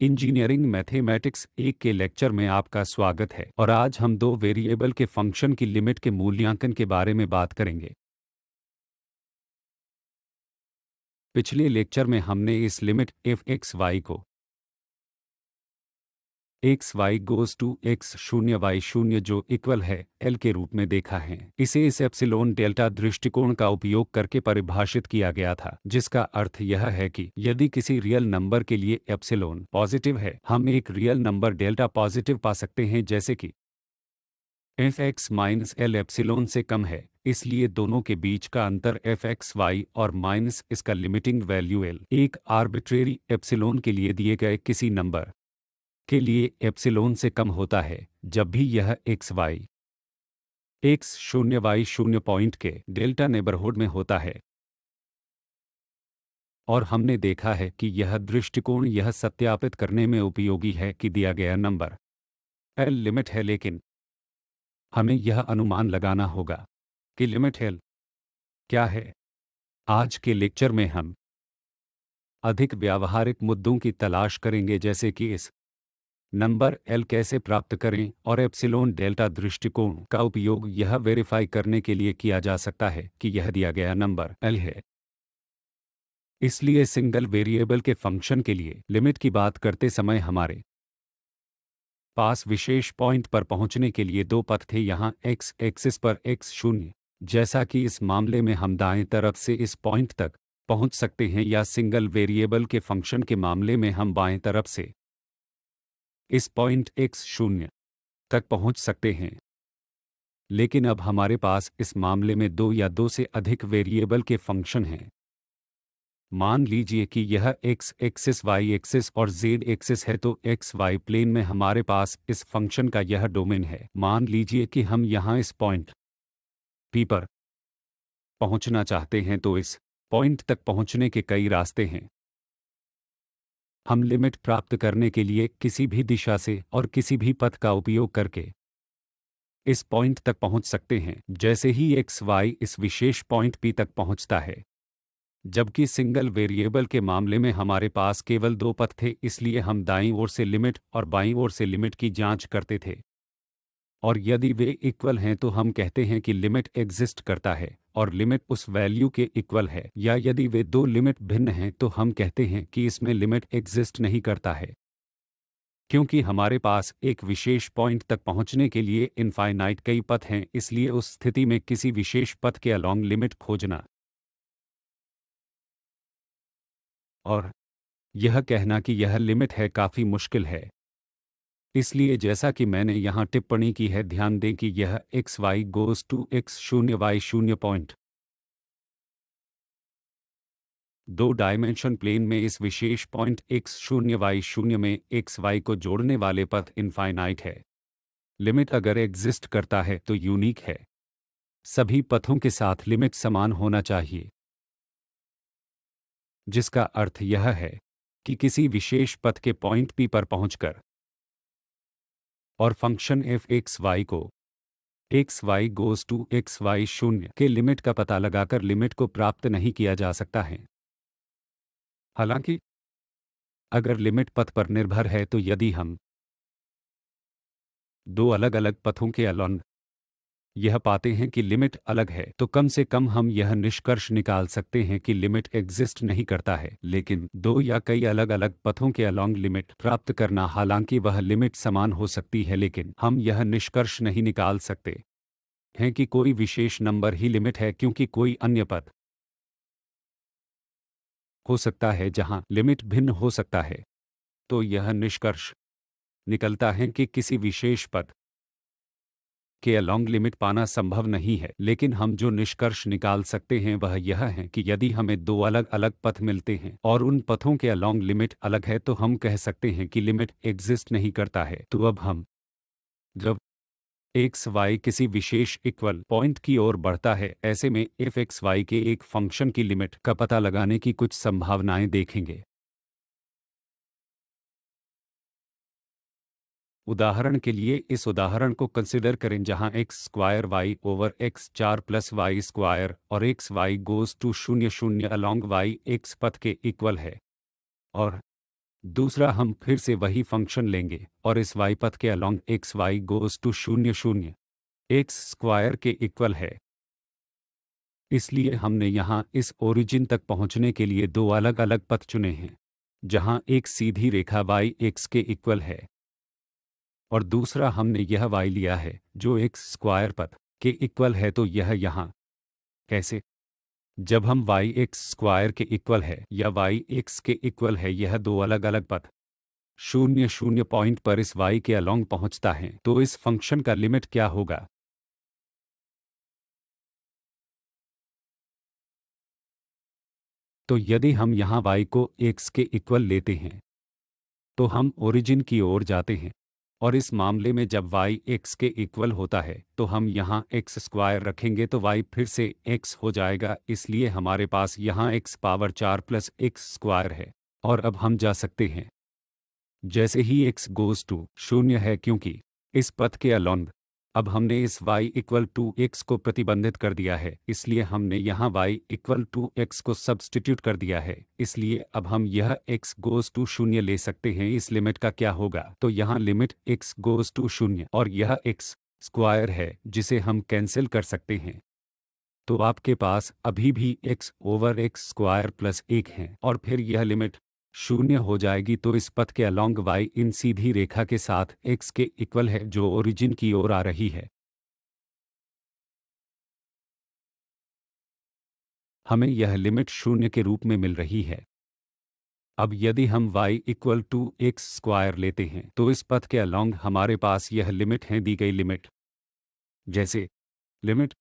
Engineering mathematics 1 के lecture में आपका स्वागत है और आज हम दो वेरिएबल के फंक्शन की लिमिट के मूल्यांकन के बारे में बात करेंगे। पिछले लेक्चर में हमने इस लिमिट एफ एक्स वाई को x Y goes to x शून्य वाई शून्य जो इक्वल है एल के रूप में देखा है। इसे इस एप्सिलॉन डेल्टा दृष्टिकोण का उपयोग करके परिभाषित किया गया था, जिसका अर्थ यह है कि यदि किसी रियल नंबर के लिए एप्सिलॉन पॉजिटिव है, हम एक रियल नंबर डेल्टा पॉजिटिव पा सकते हैं, जैसे कि F x minus L epsilon से कम है, इसलिए दोनों के बीच का अंतर एफ एक्स वाई और माइनस इसका लिमिटिंग वैल्यू एल एक आर्बिट्रेरी एप्सिलॉन के लिए दिए गए किसी नंबर के लिए एप्सिलॉन से कम होता है, जब भी यह एक्स वाई एक्स शून्य वाई शून्य पॉइंट के डेल्टा नेबरहुड में होता है। और हमने देखा है कि यह दृष्टिकोण यह सत्यापित करने में उपयोगी है कि दिया गया नंबर एल लिमिट है, लेकिन हमें यह अनुमान लगाना होगा कि लिमिट एल क्या है। आज के लेक्चर में हम अधिक व्यावहारिक मुद्दों की तलाश करेंगे, जैसे कि इस नंबर एल कैसे प्राप्त करें और एप्सिलॉन डेल्टा दृष्टिकोण का उपयोग यह वेरीफाई करने के लिए किया जा सकता है कि यह दिया गया नंबर एल है। इसलिए सिंगल वेरिएबल के फंक्शन के लिए लिमिट की बात करते समय हमारे पास विशेष पॉइंट पर पहुंचने के लिए दो पथ थे। यहाँ एक्स एक्सिस पर एक्स शून्य, जैसा कि इस मामले में हम दाएं तरफ से इस पॉइंट तक पहुंच सकते हैं, या सिंगल वेरिएबल के फंक्शन के मामले में हम बाएं तरफ से इस पॉइंट एक्स शून्य तक पहुंच सकते हैं। लेकिन अब हमारे पास इस मामले में दो या दो से अधिक वेरिएबल के फंक्शन हैं। मान लीजिए कि यह एक्स एक्सिस वाई एक्सिस और जेड एक्सिस है, तो एक्स वाई प्लेन में हमारे पास इस फंक्शन का यह डोमेन है। मान लीजिए कि हम यहाँ इस पॉइंट पी पर पहुँचना चाहते हैं, तो इस पॉइंट तक पहुँचने के कई रास्ते हैं। हम लिमिट प्राप्त करने के लिए किसी भी दिशा से और किसी भी पथ का उपयोग करके इस पॉइंट तक पहुंच सकते हैं, जैसे ही एक्स वाई इस विशेष पॉइंट पी तक पहुंचता है। जबकि सिंगल वेरिएबल के मामले में हमारे पास केवल दो पथ थे, इसलिए हम दाईं ओर से लिमिट और बाईं ओर से लिमिट की जांच करते थे, और यदि वे इक्वल हैं तो हम कहते हैं कि लिमिट एग्जिस्ट करता है और लिमिट उस वैल्यू के इक्वल है, या यदि वे दो लिमिट भिन्न हैं तो हम कहते हैं कि इसमें लिमिट एग्जिस्ट नहीं करता है। क्योंकि हमारे पास एक विशेष पॉइंट तक पहुंचने के लिए इनफाइनाइट कई पथ हैं, इसलिए उस स्थिति में किसी विशेष पथ के अलोंग लिमिट खोजना और यह कहना कि यह लिमिट है काफ़ी मुश्किल है। इसलिए जैसा कि मैंने यहाँ टिप्पणी की है, ध्यान दें कि यह x Y goes to x शून्य वाई शून्य पॉइंट दो डायमेंशन प्लेन में इस विशेष पॉइंट एक्स शून्य वाई शून्य में एक्स वाई को जोड़ने वाले पथ इनफाइनाइट है। लिमिट अगर एग्जिस्ट करता है तो यूनिक है। सभी पथों के साथ लिमिट समान होना चाहिए, जिसका अर्थ यह है कि किसी विशेष पथ के पॉइंट पी पर पहुंचकर और फंक्शन एफ एक्स वाई को x Y goes to x y शून्य के लिमिट का पता लगाकर लिमिट को प्राप्त नहीं किया जा सकता है। हालांकि अगर लिमिट पथ पर निर्भर है, तो यदि हम दो अलग अलग पथों के अलोंग यह पाते हैं कि लिमिट अलग है, तो कम से कम हम यह निष्कर्ष निकाल सकते हैं कि लिमिट एग्जिस्ट नहीं करता है। लेकिन दो या कई अलग अलग पथों के अलोंग लिमिट प्राप्त करना, हालांकि वह लिमिट समान हो सकती है, लेकिन हम यह निष्कर्ष नहीं निकाल सकते हैं कि कोई विशेष नंबर ही लिमिट है, क्योंकि कोई अन्य पथ हो सकता है जहां लिमिट भिन्न हो सकता है। तो यह निष्कर्ष निकलता है कि किसी विशेष पथ के अलोंग लिमिट पाना संभव नहीं है। लेकिन हम जो निष्कर्ष निकाल सकते हैं वह यह है कि यदि हमें दो अलग अलग पथ मिलते हैं और उन पथों के अलोंग लिमिट अलग है, तो हम कह सकते हैं कि लिमिट एग्जिस्ट नहीं करता है। तो अब हम जब एक्स वाई किसी विशेष इक्वल पॉइंट की ओर बढ़ता है, ऐसे में एफ एक्स वाई के एक फंक्शन की लिमिट का पता लगाने की कुछ संभावनाएं देखेंगे। उदाहरण के लिए इस उदाहरण को कंसिडर करें, जहां X square Y over x 4 plus Y square और x Y goes to 0 0 along Y X पथ के इक्वल है, और दूसरा, हम फिर से वही फंक्शन लेंगे और इस y पथ के along x Y goes to 0 0 x square के इक्वल है। इसलिए हमने यहाँ इस ओरिजिन तक पहुँचने के लिए दो अलग अलग पथ चुने हैं, जहाँ एक सीधी रेखा y एक्स के इक्वल है और दूसरा हमने यह y लिया है जो एक्स स्क्वायर पथ के इक्वल है। तो यह यहाँ कैसे? जब हम y एक्स स्क्वायर के इक्वल है या y एक्स के इक्वल है, यह दो अलग अलग पथ 0 0 पॉइंट पर इस y के अलोंग पहुंचता है, तो इस फंक्शन का लिमिट क्या होगा? तो यदि हम यहाँ y को x के इक्वल लेते हैं तो हम ओरिजिन की ओर जाते हैं और इस मामले में जब y x के इक्वल होता है तो हम यहाँ x स्क्वायर रखेंगे तो y फिर से x हो जाएगा। इसलिए हमारे पास यहाँ x power 4 plus x square है और अब हम जा सकते हैं जैसे ही x गोज़ टू 0 है, क्योंकि इस पथ के अलोंग अब हमने इस y इक्वल टू x को प्रतिबंधित कर दिया है, इसलिए हमने यहाँ y इक्वल टू x को सब्स्टिट्यूट कर दिया है। इसलिए अब हम यह x गोज़ टू 0 ले सकते हैं। इस लिमिट का क्या होगा? तो यहाँ लिमिट x गोज़ टू 0 और यह x स्क्वायर है जिसे हम कैंसिल कर सकते हैं। तो आपके पास अभी भी x over x square plus 1 है और फिर यह लिमिट 0 हो जाएगी। तो इस पथ के अलोंग y इन सीधी रेखा के साथ x के इक्वल है जो ओरिजिन की ओर आ रही है। हमें यह लिमिट 0 के रूप में मिल रही है। अब यदि हम y equal to x square लेते हैं तो इस पथ के अलोंग हमारे पास यह लिमिट है, दी गई लिमिट। जैसे लिमिट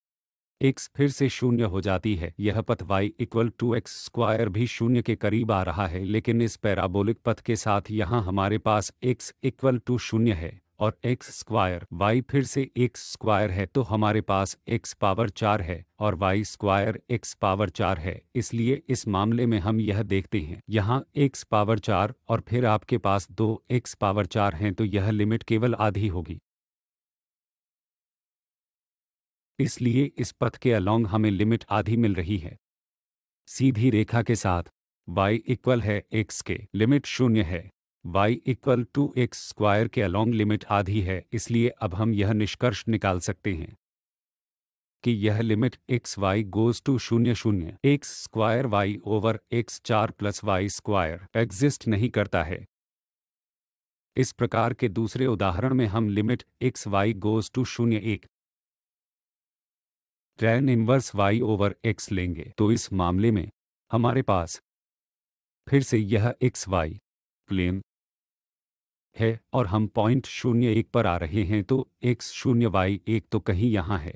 x फिर से 0 हो जाती है, यह पथ y equal to x square भी 0 के करीब आ रहा है, लेकिन इस पैराबोलिक पथ के साथ यहाँ हमारे पास x इक्वल टू 0 है और एक्स स्क्वायर y फिर से एक्स स्क्वायर है, तो हमारे पास x पावर 4 है और y स्क्वायर x पावर 4 है। इसलिए इस मामले में हम यह देखते हैं यहाँ x पावर 4 और फिर आपके पास 2x पावर 4 हैं, तो यह लिमिट केवल आधी होगी। इसलिए इस पथ के अलोंग हमें लिमिट आधी मिल रही है। सीधी रेखा के साथ y इक्वल है x के, लिमिट 0 है। y equal to x square के अलोंग लिमिट आधी है। इसलिए अब हम यह निष्कर्ष निकाल सकते हैं कि यह limit x Y goes to 0 0 x square Y over x 4 plus Y square exist नहीं करता है। इस प्रकार के दूसरे उदाहरण में हम limit x Y goes to 0 1 tan inverse y over x लेंगे, तो इस मामले में हमारे पास फिर से यह एक्स वाई प्लेन है और हम पॉइंट 0 1 पर आ रहे हैं, तो x 0 y 1 तो कहीं यहाँ है।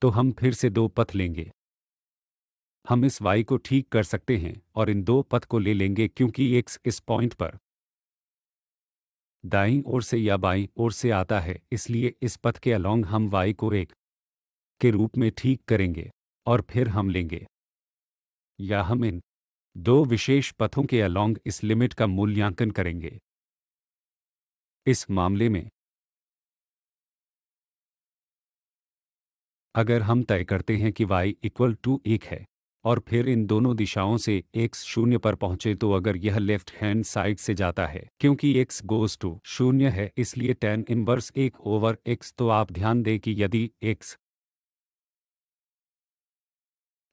तो हम फिर से दो पथ लेंगे। हम इस y को ठीक कर सकते हैं और इन दो पथ को ले लेंगे, क्योंकि x इस पॉइंट पर दाईं ओर से या बाईं ओर से आता है। इसलिए इस पथ के अलोंग हम y को 1 के रूप में ठीक करेंगे और फिर हम लेंगे या हम इन दो विशेष पथों के अलोंग इस लिमिट का मूल्यांकन करेंगे। इस मामले में अगर हम तय करते हैं कि y इक्वल टू 1 है और फिर इन दोनों दिशाओं से x 0 पर पहुंचे, तो अगर यह लेफ्ट हैंड साइड से जाता है, क्योंकि x गोज़ टू 0 है, इसलिए tan इनवर्स 1 ओवर x। तो आप ध्यान दें कि यदि x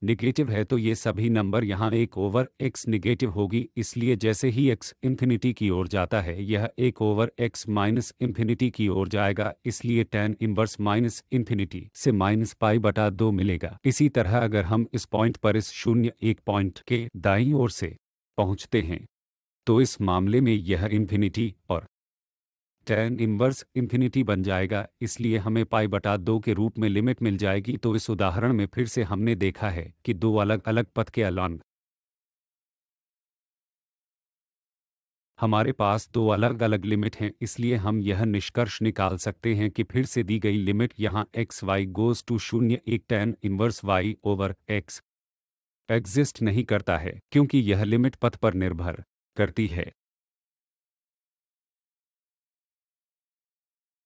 निगेटिव है तो ये सभी नंबर यहाँ 1 ओवर x निगेटिव होगी। इसलिए जैसे ही x इन्फिनिटी की ओर जाता है, यह 1 ओवर x माइनस इन्फिनिटी की ओर जाएगा। इसलिए tan इनवर्स माइनस इन्फिनिटी से माइनस पाई बटा 2 मिलेगा। इसी तरह अगर हम इस पॉइंट पर इस 0 1 पॉइंट के दाईं ओर से पहुँचते हैं, तो इस मामले में यह इन्फिनिटी और tan इनवर्स इन्फिनिटी बन जाएगा। इसलिए हमें पाई बटा 2 के रूप में लिमिट मिल जाएगी। तो इस उदाहरण में फिर से हमने देखा है कि दो अलग अलग पथ के अलोंग हमारे पास दो अलग अलग लिमिट हैं। इसलिए हम यह निष्कर्ष निकाल सकते हैं कि फिर से दी गई लिमिट यहाँ x Y goes to 0 1 tan inverse y over x exist नहीं करता है, क्योंकि यह लिमिट पथ पर निर्भर करती है।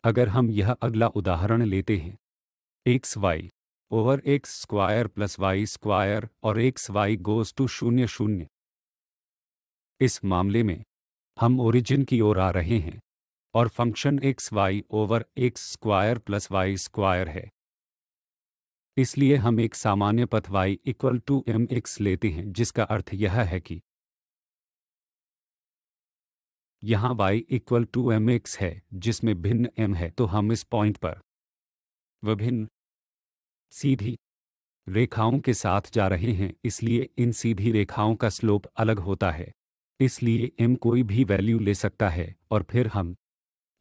अगर हम यह अगला उदाहरण लेते हैं x Y over x square plus Y square और एक्स वाई गोज़ टू 0 0, इस मामले में हम ओरिजिन की ओर आ रहे हैं और function x Y over x square plus Y square है। इसलिए हम एक सामान्य पथ y equal to m x लेते हैं, जिसका अर्थ यह है कि यहाँ y equal to m x है जिसमें भिन्न m है, तो हम इस पॉइंट पर विभिन्न सीधी रेखाओं के साथ जा रहे हैं, इसलिए इन सीधी रेखाओं का स्लोप अलग होता है। इसलिए m कोई भी वैल्यू ले सकता है और फिर हम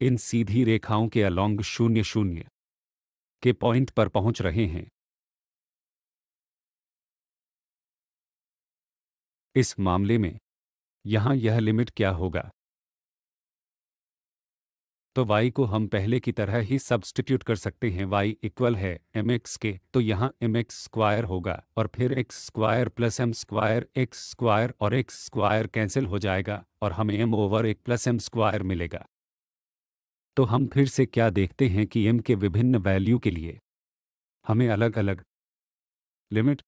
इन सीधी रेखाओं के अलोंग 0 0 के पॉइंट पर पहुंच रहे हैं। इस मामले में यहाँ यह लिमिट क्या होगा? तो y को हम पहले की तरह ही सब्स्टिट्यूट कर सकते हैं। y इक्वल है एम एक्स के, तो यहाँ एम एक्स स्क्वायर होगा और फिर x square plus m square, x square और एक्स स्क्वायर कैंसिल हो जाएगा और हमें m ओवर एक प्लस एम स्क्वायर मिलेगा। तो हम फिर से क्या देखते हैं कि m के विभिन्न वैल्यू के लिए हमें अलग अलग लिमिट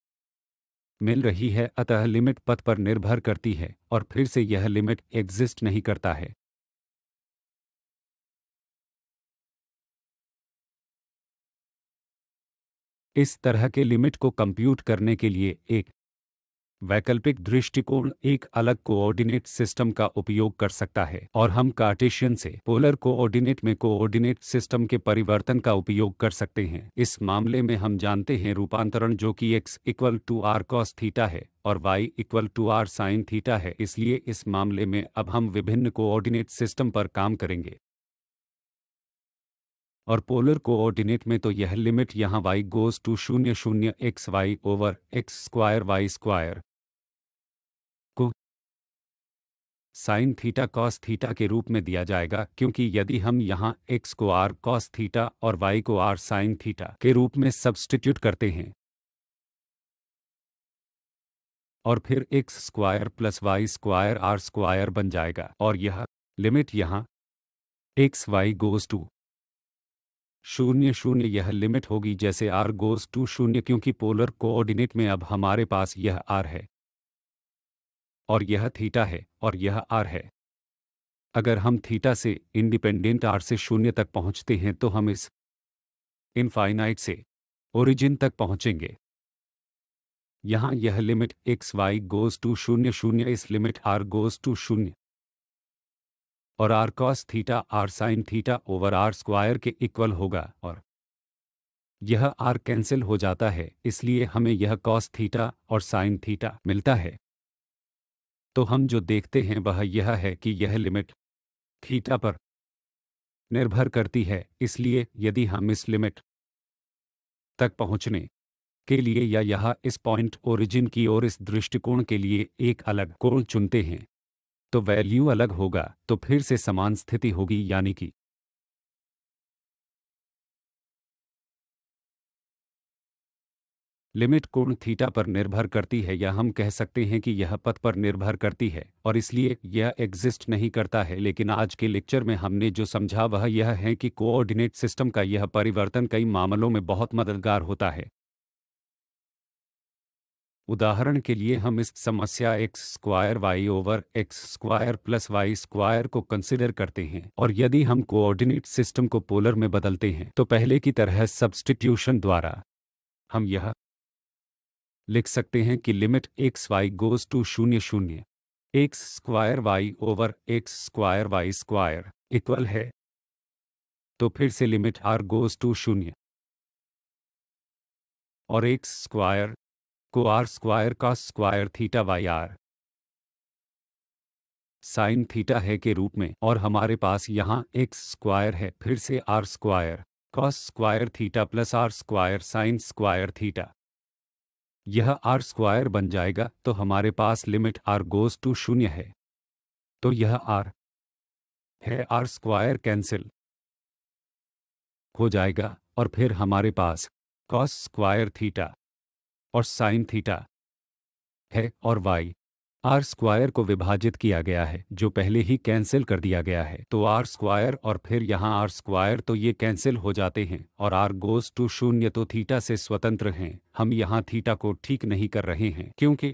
मिल रही है, अतः लिमिट पथ पर निर्भर करती है और फिर से यह लिमिट एग्जिस्ट नहीं करता है। इस तरह के लिमिट को कंप्यूट करने के लिए एक वैकल्पिक दृष्टिकोण एक अलग कोऑर्डिनेट सिस्टम का उपयोग कर सकता है और हम कार्टेशियन से पोलर कोऑर्डिनेट में कोऑर्डिनेट सिस्टम के परिवर्तन का उपयोग कर सकते हैं। इस मामले में हम जानते हैं रूपांतरण जो कि x equal to r cos theta है और y equal to r sine theta है। इसलिए इस मामले में अब हम विभिन्न कोऑर्डिनेट सिस्टम पर काम करेंगे और पोलर कोऑर्डिनेट में तो यह लिमिट यहाँ y goes to 0 0 x Y over x square y square को साइन थीटा कॉस थीटा के रूप में दिया जाएगा, क्योंकि यदि हम यहाँ x को r कॉस थीटा और y को r साइन थीटा के रूप में सब्स्टिट्यूट करते हैं और फिर x square plus Y square r square बन जाएगा और यह लिमिट यहाँ एक्स वाई गोज़ टू 0 0 यह लिमिट होगी जैसे r गोज़ टू 0, क्योंकि पोलर कोऑर्डिनेट में अब हमारे पास यह r है और यह थीटा है और यह r है। अगर हम थीटा से इंडिपेंडेंट r से 0 तक पहुंचते हैं तो हम इस इनफाइनाइट से ओरिजिन तक पहुंचेंगे। यहाँ यह limit x Y goes to 0 0 इस लिमिट r गोज़ टू 0 और r cos theta r sin theta over r square के इक्वल होगा और यह r कैंसिल हो जाता है, इसलिए हमें यह cos थीटा और sin थीटा मिलता है। तो हम जो देखते हैं वह यह है कि यह लिमिट थीटा पर निर्भर करती है, इसलिए यदि हम इस लिमिट तक पहुंचने के लिए या यहाँ इस पॉइंट ओरिजिन की ओर इस दृष्टिकोण के लिए एक अलग कोण चुनते हैं तो वैल्यू अलग होगा, तो फिर से समान स्थिति होगी, यानी कि लिमिट कोण थीटा पर निर्भर करती है या हम कह सकते हैं कि यह पथ पर निर्भर करती है और इसलिए यह एग्जिस्ट नहीं करता है। लेकिन आज के लेक्चर में हमने जो समझा वह यह है कि कोऑर्डिनेट सिस्टम का यह परिवर्तन कई मामलों में बहुत मददगार होता है। उदाहरण के लिए हम इस समस्या x square Y over x square plus Y square को कंसिडर करते हैं और यदि हम कोऑर्डिनेट सिस्टम को पोलर में बदलते हैं तो पहले की तरह सब्स्टिट्यूशन द्वारा हम यह लिख सकते हैं कि limit x Y goes to 0 0 x square Y over x square y square equal है, तो फिर से लिमिट r गोज़ टू 0 और एक्स स्क्वायर को r स्क्वायर का square theta y r sine theta है के रूप में और हमारे पास यहाँ एक्स स्क्वायर है, फिर से r square cos square theta plus r square sine square theta यह r स्क्वायर बन जाएगा। तो हमारे पास लिमिट r गोज़ टू 0 है, तो यह r है, r स्क्वायर कैंसिल हो जाएगा और फिर हमारे पास कॉस स्क्वायर थीटा और साइन थीटा है और y r स्क्वायर को विभाजित किया गया है जो पहले ही कैंसिल कर दिया गया है, तो r स्क्वायर और फिर यहाँ r स्क्वायर, तो ये कैंसिल हो जाते हैं और r गोज़ टू 0 तो थीटा से स्वतंत्र हैं। हम यहाँ थीटा को ठीक नहीं कर रहे हैं क्योंकि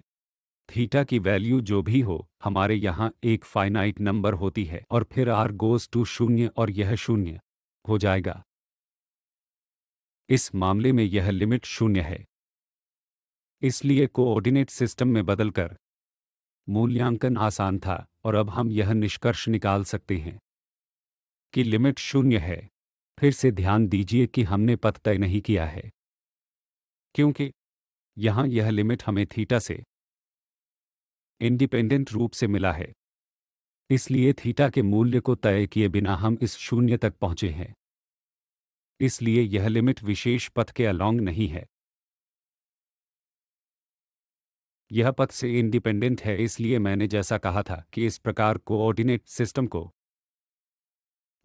थीटा की वैल्यू जो भी हो, हमारे यहाँ एक फाइनाइट नंबर होती है और फिर r गोज़ टू 0 और यह 0 हो जाएगा। इस मामले में यह लिमिट 0 है। इसलिए कोऑर्डिनेट सिस्टम में बदलकर मूल्यांकन आसान था और अब हम यह निष्कर्ष निकाल सकते हैं कि लिमिट 0 है। फिर से ध्यान दीजिए कि हमने पथ तय नहीं किया है, क्योंकि यहाँ यह लिमिट हमें थीटा से इंडिपेंडेंट रूप से मिला है। इसलिए थीटा के मूल्य को तय किए बिना हम इस 0 तक पहुँचे हैं। इसलिए यह लिमिट विशेष पथ के अलोंग नहीं है। यह पथ से इंडिपेंडेंट है। इसलिए मैंने जैसा कहा था कि इस प्रकार कोऑर्डिनेट सिस्टम को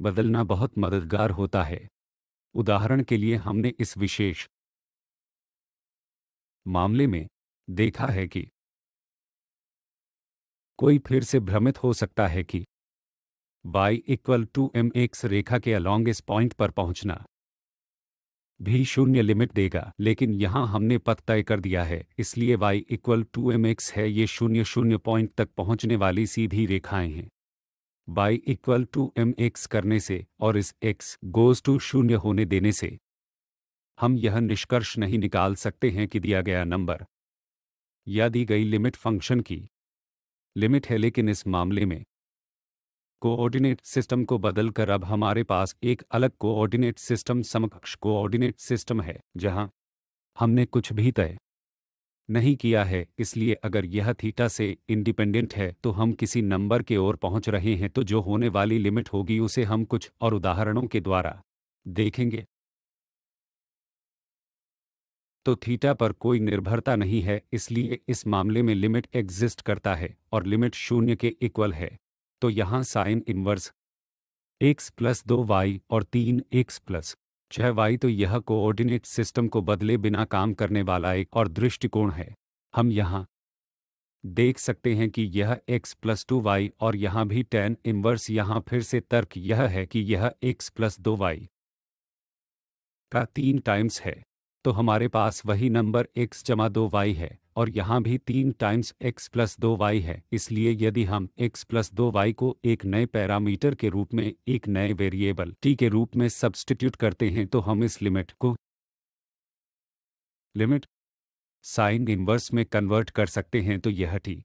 बदलना बहुत मददगार होता है। उदाहरण के लिए हमने इस विशेष मामले में देखा है कि कोई फिर से भ्रमित हो सकता है कि y इक्वल टू mx रेखा के अलोंग इस पॉइंट पर पहुंचना भी 0 लिमिट देगा, लेकिन यहाँ हमने पथ तय कर दिया है। इसलिए y इक्वल टू mx है। ये 0 पॉइंट तक पहुंचने वाली सीधी रेखाएं हैं। y इक्वल टू mx करने से और इस x गोज़ टू 0 होने देने से हम यह निष्कर्ष नहीं निकाल सकते हैं कि दिया गया नंबर या दी गई लिमिट फंक्शन की लिमिट है। लेकिन इस मामले में कोऑर्डिनेट सिस्टम को बदलकर अब हमारे पास एक अलग कोऑर्डिनेट सिस्टम समकक्ष कोऑर्डिनेट सिस्टम है, जहां हमने कुछ भी तय नहीं किया है। इसलिए अगर यह थीटा से इंडिपेंडेंट है तो हम किसी नंबर के ओर पहुंच रहे हैं, तो जो होने वाली लिमिट होगी उसे हम कुछ और उदाहरणों के द्वारा देखेंगे। तो थीटा पर कोई निर्भरता नहीं है, इसलिए इस मामले में लिमिट एग्जिस्ट करता है और लिमिट 0 के इक्वल है। तो यहाँ sine inverse x plus 2y और 3x प्लस 6y, तो यह कोऑर्डिनेट सिस्टम को बदले बिना काम करने वाला एक और दृष्टिकोण है। हम यहाँ देख सकते हैं कि यह x प्लस 2y और यहाँ भी tan इनवर्स। यहाँ फिर से तर्क यह है कि यह x प्लस 2y का 3 टाइम्स है, तो हमारे पास वही नंबर x जमा 2y है और यहाँ भी 3 टाइम्स x प्लस 2y है। इसलिए यदि हम x प्लस 2y को एक नए पैरामीटर के रूप में एक नए वेरिएबल t के रूप में सब्स्टिट्यूट करते हैं, तो हम इस लिमिट को लिमिट साइन इनवर्स में कन्वर्ट कर सकते हैं। तो यह t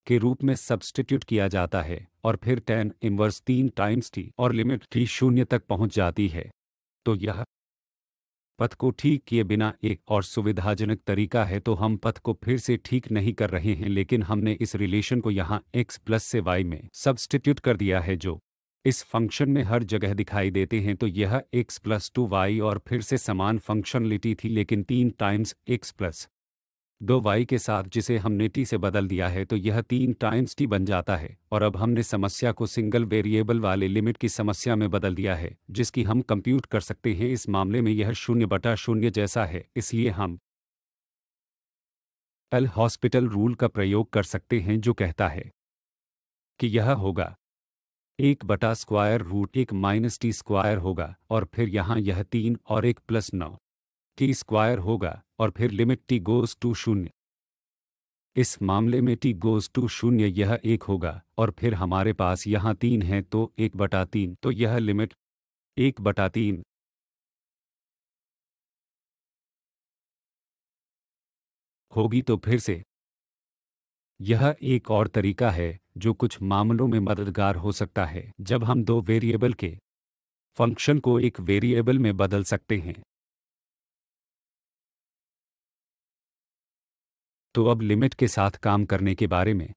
के रूप में सब्स्टिट्यूट किया जाता है और फिर tan इनवर्स 3 टाइम्स t और लिमिट t 0 तक पहुंच जाती है। तो यह पथ को ठीक किए बिना एक और सुविधाजनक तरीका है। तो हम पथ को फिर से ठीक नहीं कर रहे हैं, लेकिन हमने इस रिलेशन को यहाँ x प्लस से y में सब्स्टिट्यूट कर दिया है, जो इस फंक्शन में हर जगह दिखाई देते हैं। तो यह x प्लस 2y और फिर से समान फंक्शनलिटी थी, लेकिन 3 टाइम्स x प्लस 2y के साथ जिसे हमने t से बदल दिया है, तो यह 3 टाइम्स t बन जाता है। और अब हमने समस्या को सिंगल वेरिएबल वाले लिमिट की समस्या में बदल दिया है, जिसकी हम कंप्यूट कर सकते हैं। इस मामले में यह 0/0 जैसा है, इसलिए हम एल हॉस्पिटल रूल का प्रयोग कर सकते हैं, जो कहता है कि यह होगा 1/√1 माइनस टी स्क्वायर होगा और फिर यहाँ यह 3 और 1 प्लस 9 टी स्क्वायर होगा और फिर लिमिट t गोज़ टू 0। इस मामले में t गोज़ टू 0 यह 1 होगा और फिर हमारे पास यहाँ 3 है, तो 1/3, तो यह लिमिट 1/3 होगी। तो फिर से यह एक और तरीका है जो कुछ मामलों में मददगार हो सकता है, जब हम दो वेरिएबल के फंक्शन को एक वेरिएबल में बदल सकते हैं। तो अब लिमिट के साथ काम करने के बारे में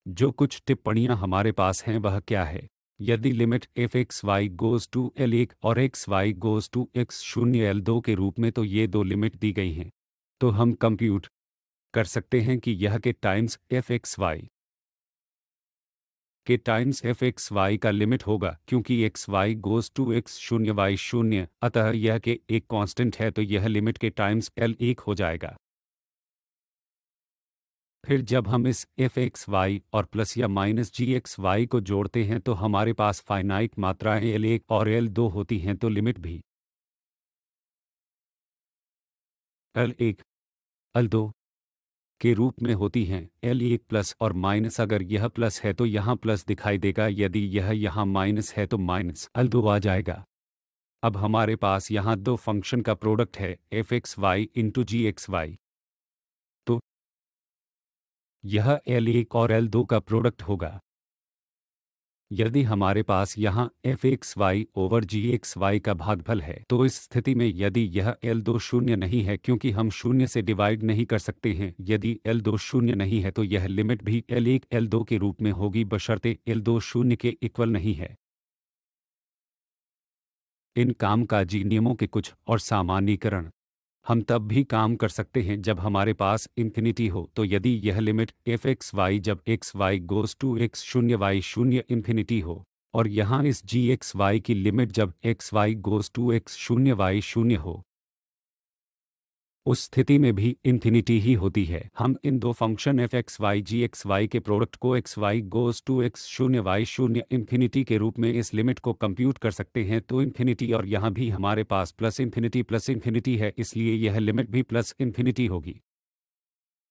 जो कुछ टिप्पणियां हमारे पास हैं वह क्या है। यदि limit f x Y goes to L1 और x Y goes to x0 L2 के रूप में, तो ये दो लिमिट दी गई हैं, तो हम कंप्यूट कर सकते हैं कि यह के टाइम्स एफ एक्स वाई के टाइम्स एफ एक्स वाई का लिमिट होगा, क्योंकि x Y goes to x0 y0, अतः यह के एक कांस्टेंट है, तो यह लिमिट के टाइम्स L1 हो जाएगा। फिर जब हम इस एफ एक्स वाई और प्लस या माइनस जी एक्स वाई को जोड़ते हैं, तो हमारे पास फाइनाइट मात्राएं L1 और L2 होती हैं, तो लिमिट भी L1 एल 2 के रूप में होती हैं। एल 1 प्लस और माइनस, अगर यह प्लस है तो यहाँ प्लस दिखाई देगा, यदि यह यहाँ माइनस है तो माइनस एल 2 आ जाएगा। अब हमारे पास यहाँ दो फंक्शन का प्रोडक्ट है एफ एक्स वाई इंटू जी एक्स वाई, तो यह एल 1 और एल 2 का प्रोडक्ट होगा। यदि हमारे पास यहाँ एफ एक्स वाई ओवर जी एक्स वाई का भागफल है, तो इस स्थिति में यदि यह एल 2 शून्य नहीं है, क्योंकि हम शून्य से डिवाइड नहीं कर सकते हैं, यदि एल 2 शून्य नहीं है तो यह लिमिट भी एल 1 एल 2 के रूप में होगी, बशर्ते एल 2 शून्य के इक्वल नहीं है। इन कामकाजी नियमों के कुछ और सामान्यीकरण हम तब भी काम कर सकते हैं जब हमारे पास इन्फिनिटी हो। तो यदि यह लिमिट एफ एक्स वाई जब x Y goes to x शून्य वाई शून्य इन्फिनिटी हो, और यहाँ इस जी एक्स वाई की लिमिट जब x Y goes to x शून्य वाई शून्य हो, उस स्थिति में भी इन्फिनिटी ही होती है। हम इन दो function f x y g x y के प्रोडक्ट को x Y goes to x शून्य वाई शून्य इन्फिनिटी के रूप में इस लिमिट को कंप्यूट कर सकते हैं। तो इन्फिनिटी, और यहाँ भी हमारे पास प्लस इन्फिनिटी है, इसलिए यह लिमिट भी प्लस इन्फिनिटी होगी।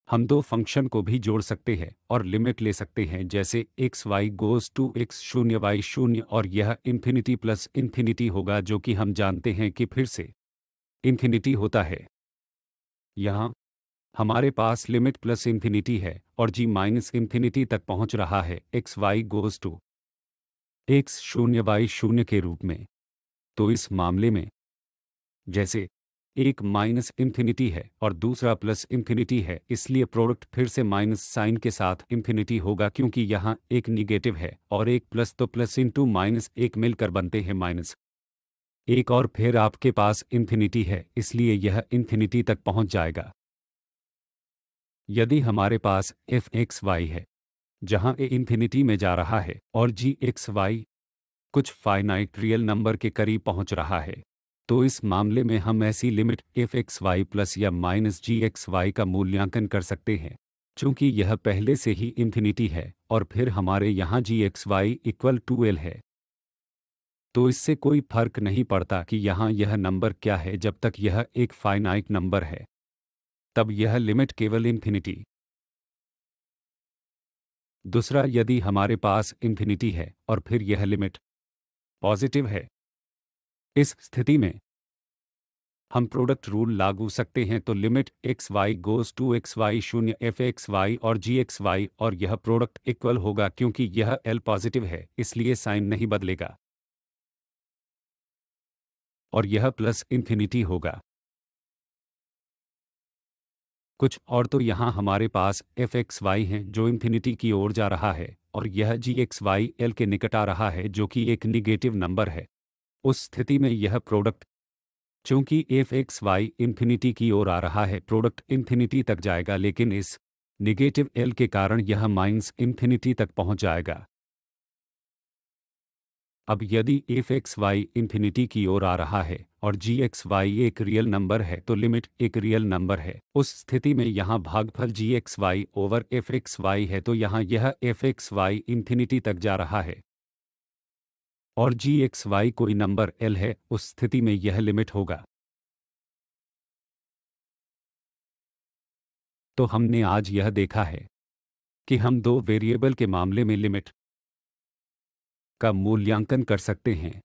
हम दो फंक्शन को भी जोड़ सकते हैं और लिमिट ले सकते हैं, जैसे x Y goes to x शून्य वाई शून्य, और यह इन्फिनिटी प्लस इन्फिनिटी होगा, जो कि हम जानते हैं कि फिर से इन्फिनिटी होता है। यहाँ हमारे पास लिमिट प्लस इन्फिनिटी है और जी माइनस इन्फिनिटी तक पहुंच रहा है x Y goes to x शून्य वाई शून्य के रूप में। तो इस मामले में जैसे एक माइनस इन्फिनिटी है और दूसरा प्लस इन्फिनिटी है, इसलिए प्रोडक्ट फिर से माइनस साइन के साथ इन्फिनिटी होगा, क्योंकि यहाँ एक निगेटिव है और एक प्लस, तो प्लस इंटू माइनस एक मिलकर बनते हैं माइनस एक, और फिर आपके पास इन्फिनिटी है, इसलिए यह इन्फिनिटी तक पहुंच जाएगा। यदि हमारे पास एफ एक्स वाई है जहां ए इन्फिनिटी में जा रहा है और जी एक्स वाई कुछ फाइनाइट रियल नंबर के करीब पहुंच रहा है, तो इस मामले में हम ऐसी limit f x y plus या माइनस जी एक्स वाई का मूल्यांकन कर सकते हैं, चूंकि यह पहले से ही इन्फिनिटी है और फिर हमारे यहाँ G x Y equal to L है। तो इससे कोई फर्क नहीं पड़ता कि यहाँ यह नंबर क्या है, जब तक यह एक फाइनाइट नंबर है तब यह लिमिट केवल इन्फिनिटी। दूसरा, यदि हमारे पास इन्फिनिटी है और फिर यह लिमिट पॉजिटिव है, इस स्थिति में हम प्रोडक्ट रूल लागू सकते हैं। तो limit x Y goes to x y शून्य एफ एक्स वाई और जी एक्स वाई, और यह प्रोडक्ट इक्वल होगा, क्योंकि यह एल पॉजिटिव है इसलिए साइन नहीं बदलेगा और यह प्लस इन्फिनिटी होगा। कुछ और, तो यहाँ हमारे पास एफ एक्स वाई हैं जो इन्फिनिटी की ओर जा रहा है और यह जी एक्स वाई एल के निकट आ रहा है, जो कि एक निगेटिव नंबर है। उस स्थिति में यह प्रोडक्ट, चूंकि एफ एक्स वाई इन्फिनिटी की ओर आ रहा है, प्रोडक्ट इन्फिनिटी तक जाएगा, लेकिन इस निगेटिव एल के कारण यह माइनस इन्फिनिटी तक पहुंच जाएगा। अब यदि एफ एक्स वाई इन्फिनिटी की ओर आ रहा है और जी एक्स वाई एक रियल नंबर है, तो लिमिट एक रियल नंबर है, उस स्थिति में यहाँ भागफल G x Y over F x Y है, तो यहाँ यह एफ एक्स वाई इन्फिनिटी तक जा रहा है और जी एक्स वाई कोई नंबर एल है, उस स्थिति में यह लिमिट होगा। तो हमने आज यह देखा है कि हम दो वेरिएबल के मामले में लिमिट का मूल्यांकन कर सकते हैं,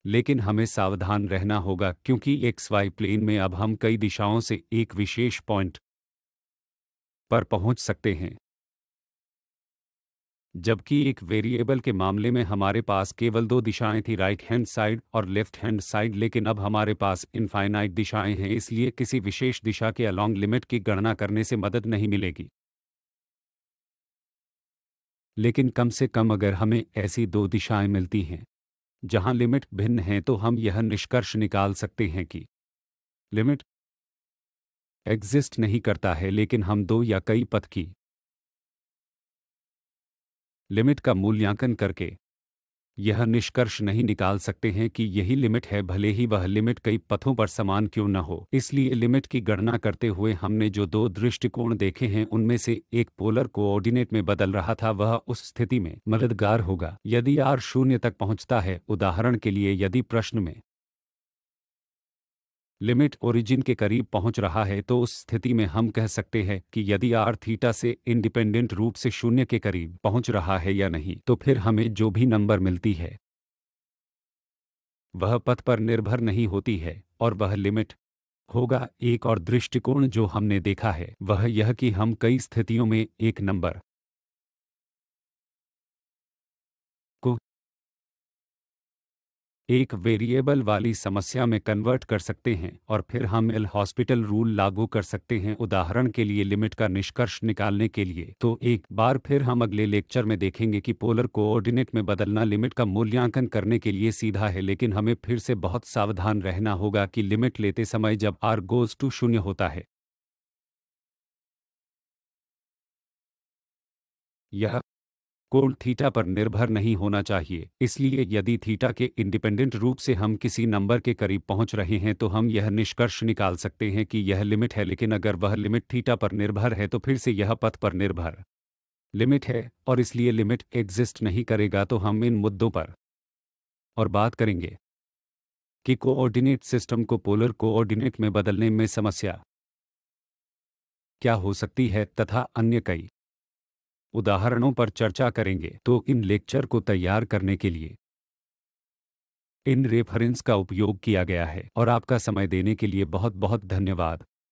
लेकिन हमें सावधान रहना होगा, क्योंकि एक्स वाई प्लेन में अब हम कई दिशाओं से एक विशेष पॉइंट पर पहुंच सकते हैं, जबकि एक वेरिएबल के मामले में हमारे पास केवल दो दिशाएं थी, राइट हैंड साइड और लेफ्ट हैंड साइड, लेकिन अब हमारे पास इनफाइनाइट दिशाएं हैं, इसलिए किसी विशेष दिशा के अलोंग लिमिट की गणना करने से मदद नहीं मिलेगी। लेकिन कम से कम अगर हमें ऐसी दो दिशाएं मिलती हैं जहां लिमिट भिन्न हैं, तो हम यह निष्कर्ष निकाल सकते हैं कि लिमिट एग्जिस्ट नहीं करता है, लेकिन हम दो या कई पथ की लिमिट का मूल्यांकन करके यह निष्कर्ष नहीं निकाल सकते हैं कि यही लिमिट है, भले ही वह लिमिट कई पथों पर समान क्यों न हो। इसलिए लिमिट की गणना करते हुए हमने जो दो दृष्टिकोण देखे हैं, उनमें से एक पोलर कोऑर्डिनेट में बदल रहा था, वह उस स्थिति में मददगार होगा यदि r शून्य तक पहुंचता है। उदाहरण के लिए, यदि प्रश्न में लिमिट ओरिजिन के करीब पहुंच रहा है तो उस स्थिति में हम कह सकते हैं कि यदि r थीटा से इंडिपेंडेंट रूप से शून्य के करीब पहुंच रहा है या नहीं, तो फिर हमें जो भी नंबर मिलती है वह पथ पर निर्भर नहीं होती है और वह लिमिट होगा। एक और दृष्टिकोण जो हमने देखा है वह यह कि हम कई स्थितियों में एक नंबर को एक वेरिएबल वाली समस्या में कन्वर्ट कर सकते हैं और फिर हम एल हॉस्पिटल रूल लागू कर सकते हैं, उदाहरण के लिए लिमिट का निष्कर्ष निकालने के लिए। तो एक बार फिर हम अगले लेक्चर में देखेंगे कि पोलर कोऑर्डिनेट में बदलना लिमिट का मूल्यांकन करने के लिए सीधा है, लेकिन हमें फिर से बहुत सावधान रहना होगा कि लिमिट लेते समय जब r गोज़ टू 0 होता है यह कोण थीटा पर निर्भर नहीं होना चाहिए। इसलिए यदि थीटा के इंडिपेंडेंट रूप से हम किसी नंबर के करीब पहुंच रहे हैं तो हम यह निष्कर्ष निकाल सकते हैं कि यह लिमिट है, लेकिन अगर वह लिमिट थीटा पर निर्भर है तो फिर से यह पथ पर निर्भर लिमिट है और इसलिए लिमिट एग्जिस्ट नहीं करेगा। तो हम इन मुद्दों पर और बात करेंगे कि कोऑर्डिनेट सिस्टम को पोलर कोऑर्डिनेट में बदलने में समस्या क्या हो सकती है तथा अन्य कई उदाहरणों पर चर्चा करेंगे। तो इन लेक्चर को तैयार करने के लिए इन रेफरेंस का उपयोग किया गया है और आपका समय देने के लिए बहुत बहुत धन्यवाद।